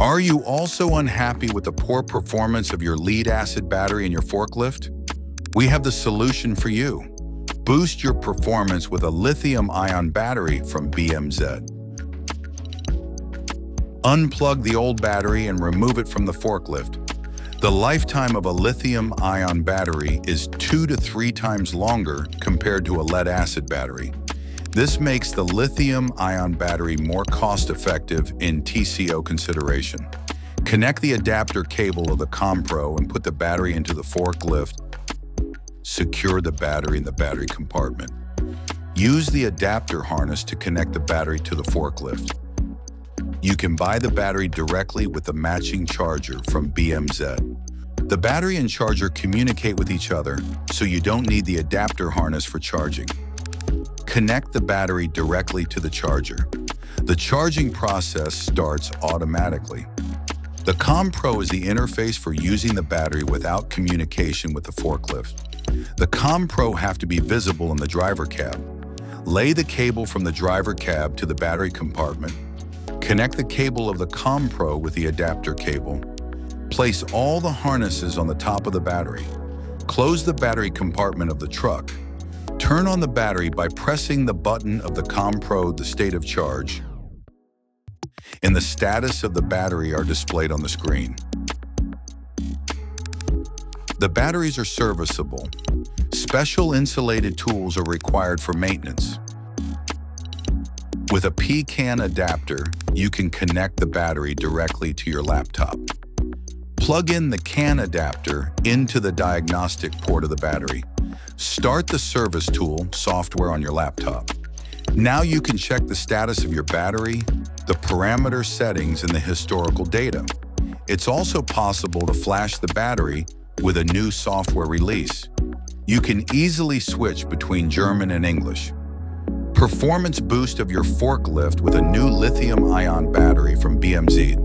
Are you also unhappy with the poor performance of your lead-acid battery in your forklift? We have the solution for you. Boost your performance with a lithium-ion battery from BMZ. Unplug the old battery and remove it from the forklift. The lifetime of a lithium-ion battery is 2 to 3 times longer compared to a lead-acid battery. This makes the lithium-ion battery more cost-effective in TCO consideration. Connect the adapter cable of the ComPro and put the battery into the forklift. Secure the battery in the battery compartment. Use the adapter harness to connect the battery to the forklift. You can buy the battery directly with the matching charger from BMZ. The battery and charger communicate with each other, so you don't need the adapter harness for charging. Connect the battery directly to the charger. The charging process starts automatically. The ComPro is the interface for using the battery without communication with the forklift. The ComPro have to be visible in the driver cab. Lay the cable from the driver cab to the battery compartment. Connect the cable of the ComPro with the adapter cable. Place all the harnesses on the top of the battery. Close the battery compartment of the truck. Turn on the battery by pressing the button of the ComPro, the state of charge, and the status of the battery are displayed on the screen. The batteries are serviceable. Special insulated tools are required for maintenance. With a PCAN adapter, you can connect the battery directly to your laptop. Plug in the CAN adapter into the diagnostic port of the battery. Start the service tool software on your laptop. Now you can check the status of your battery, the parameter settings, and the historical data. It's also possible to flash the battery with a new software release. You can easily switch between German and English. Performance boost of your forklift with a new lithium-ion battery from BMZ.